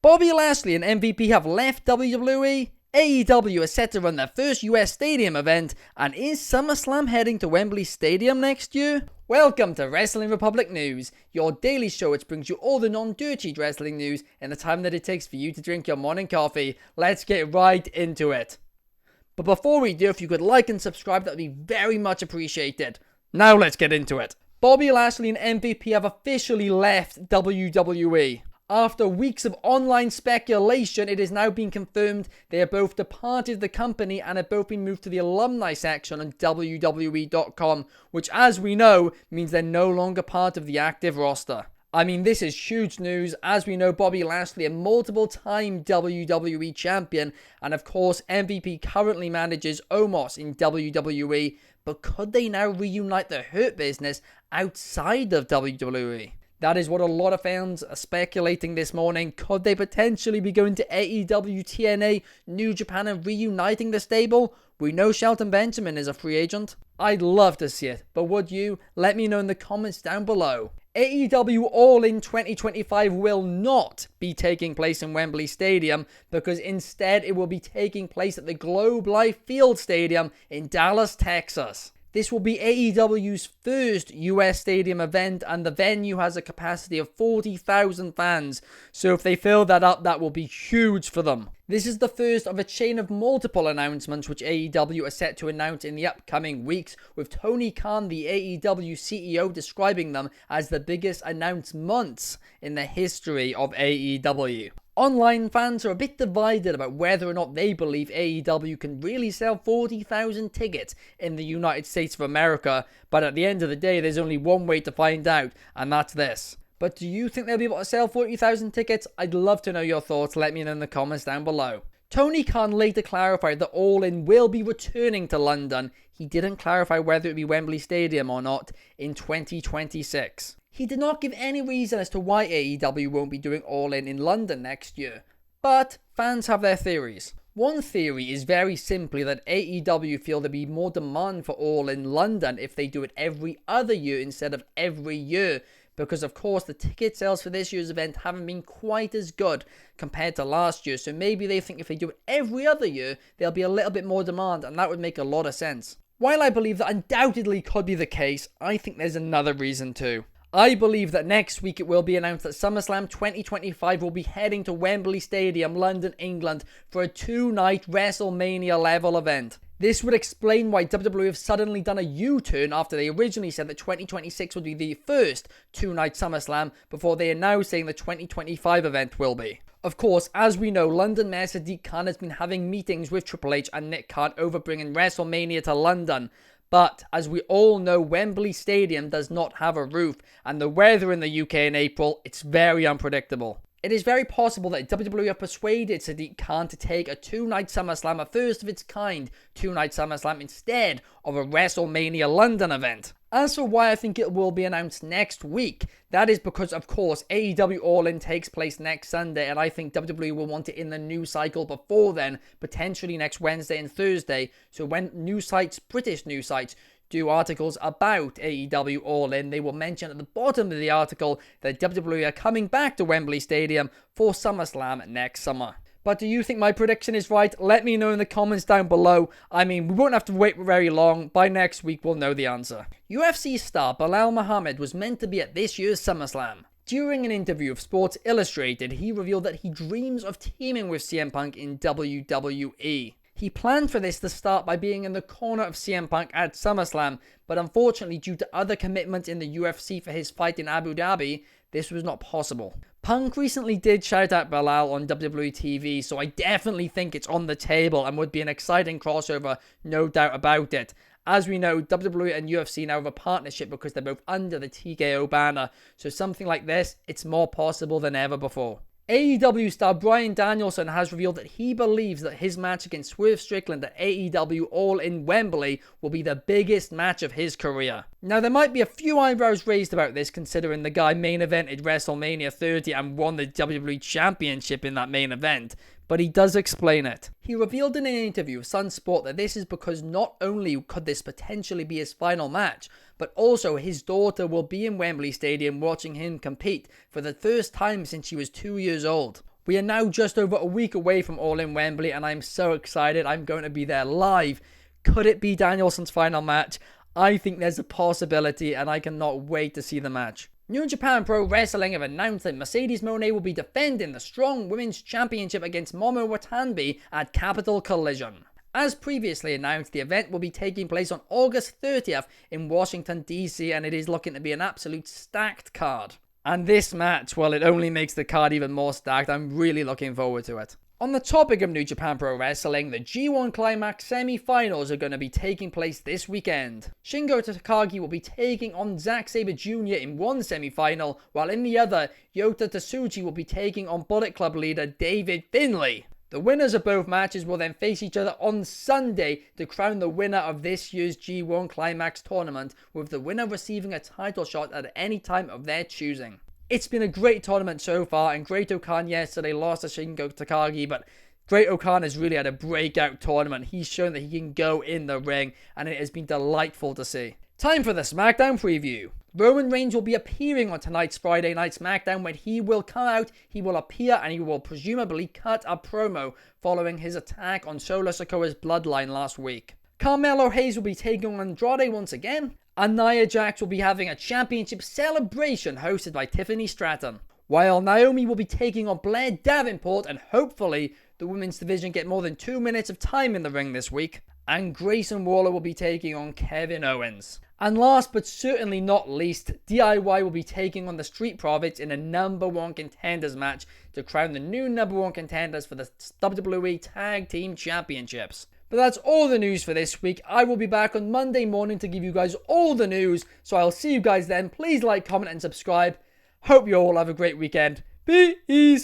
Bobby Lashley and MVP have left WWE. AEW is set to run their first US Stadium event, and is SummerSlam heading to Wembley Stadium next year? Welcome to Wrestling Republic News, your daily show which brings you all the non-dirty wrestling news in the time that it takes for you to drink your morning coffee. Let's get right into it. But before we do, if you could like and subscribe, that would be very much appreciated. Now let's get into it. Bobby Lashley and MVP have officially left WWE. After weeks of online speculation, it has now been confirmed they have both departed the company and have both been moved to the alumni section on WWE.com, which, as we know, means they're no longer part of the active roster. I mean, this is huge news. As we know, Bobby Lashley, a multiple-time WWE champion, and of course, MVP currently manages Omos in WWE, but could they now reunite the Hurt Business outside of WWE? That is what a lot of fans are speculating this morning. Could they potentially be going to AEW, TNA, New Japan and reuniting the stable? We know Shelton Benjamin is a free agent. I'd love to see it, but would you? Let me know in the comments down below. AEW All In 2025 will not be taking place in Wembley Stadium, because instead it will be taking place at the Globe Life Field Stadium in Dallas, Texas. This will be AEW's first US stadium event, and the venue has a capacity of 40,000 fans, so if they fill that up, that will be huge for them. This is the first of a chain of multiple announcements which AEW are set to announce in the upcoming weeks, with Tony Khan, the AEW CEO, describing them as the biggest announcements in the history of AEW. Online fans are a bit divided about whether or not they believe AEW can really sell 40,000 tickets in the United States of America, but at the end of the day, there's only one way to find out, and that's this. But do you think they'll be able to sell 40,000 tickets? I'd love to know your thoughts. Let me know in the comments down below. Tony Khan later clarified that All In will be returning to London. He didn't clarify whether it would be Wembley Stadium or not in 2026. He did not give any reason as to why AEW won't be doing All In London next year, but fans have their theories. One theory is very simply that AEW feel there'll be more demand for All In London if they do it every other year instead of every year, because of course the ticket sales for this year's event haven't been quite as good compared to last year, so maybe they think if they do it every other year, there'll be a little bit more demand, and that would make a lot of sense. While I believe that undoubtedly could be the case, I think there's another reason too. I believe that next week it will be announced that SummerSlam 2025 will be heading to Wembley Stadium, London, England, for a two-night WrestleMania level event. This would explain why WWE have suddenly done a U-turn after they originally said that 2026 would be the first two-night SummerSlam, before they are now saying the 2025 event will be. Of course, as we know, London Mayor Sadiq Khan has been having meetings with Triple H and Nick Khan over bringing WrestleMania to London. But, as we all know, Wembley Stadium does not have a roof, and the weather in the UK in April, it's very unpredictable. It is very possible that WWE have persuaded Sadiq Khan to take a two-night SummerSlam, a first of its kind two-night SummerSlam, instead of a WrestleMania London event. As for why I think it will be announced next week, that is because, of course, AEW All In takes place next Sunday, and I think WWE will want it in the news cycle before then, potentially next Wednesday and Thursday, so when news sites, British news sites, do articles about AEW All In, they will mention at the bottom of the article that WWE are coming back to Wembley Stadium for SummerSlam next summer. But do you think my prediction is right? Let me know in the comments down below. I mean, we won't have to wait very long. By next week, we'll know the answer. UFC star Belal Muhammad was meant to be at this year's SummerSlam. During an interview with Sports Illustrated, he revealed that he dreams of teaming with CM Punk in WWE. He planned for this to start by being in the corner of CM Punk at SummerSlam, but unfortunately due to other commitments in the UFC for his fight in Abu Dhabi, this was not possible. Punk recently did shout out Belal on WWE TV, so I definitely think it's on the table and would be an exciting crossover, no doubt about it. As we know, WWE and UFC now have a partnership because they're both under the TKO banner, so something like this, it's more possible than ever before. AEW star Bryan Danielson has revealed that he believes that his match against Swerve Strickland at AEW All In Wembley will be the biggest match of his career. Now, there might be a few eyebrows raised about this, considering the guy main evented WrestleMania 30 and won the WWE Championship in that main event, but he does explain it. He revealed in an interview with Sun Sport that this is because not only could this potentially be his final match, but also his daughter will be in Wembley Stadium watching him compete for the first time since she was 2 years old. We are now just over a week away from All In Wembley, and I'm so excited. I'm going to be there live. Could it be Danielson's final match? I think there's a possibility, and I cannot wait to see the match. New Japan Pro Wrestling have announced that Mercedes Moné will be defending the Strong Women's Championship against Momo Watanabe at Capital Collision. As previously announced, the event will be taking place on August 30th in Washington, DC, and it is looking to be an absolute stacked card. And this match, well, it only makes the card even more stacked. I'm really looking forward to it. On the topic of New Japan Pro Wrestling, the G1 Climax semi-finals are going to be taking place this weekend. Shingo Takagi will be taking on Zack Sabre Jr. in one semi-final, while in the other, Yota Tsuji will be taking on Bullet Club leader David Finlay. The winners of both matches will then face each other on Sunday to crown the winner of this year's G1 Climax tournament, with the winner receiving a title shot at any time of their choosing. It's been a great tournament so far, and Great Okan yesterday lost to Shingo Takagi, but Great Okan has really had a breakout tournament. He's shown that he can go in the ring, and it has been delightful to see. Time for the SmackDown preview. Roman Reigns will be appearing on tonight's Friday Night SmackDown, when he will come out, he will appear, and he will presumably cut a promo following his attack on Solo Sikoa's bloodline last week. Carmelo Hayes will be taking on Andrade once again, and Nia Jax will be having a championship celebration hosted by Tiffany Stratton. While Naomi will be taking on Blair Davenport, and hopefully the women's division get more than 2 minutes of time in the ring this week. And Grayson Waller will be taking on Kevin Owens. And last but certainly not least, DIY will be taking on the Street Profits in a number one contenders match to crown the new number one contenders for the WWE Tag Team Championships. But that's all the news for this week. I will be back on Monday morning to give you guys all the news, so I'll see you guys then. Please like, comment and subscribe. Hope you all have a great weekend. Peace!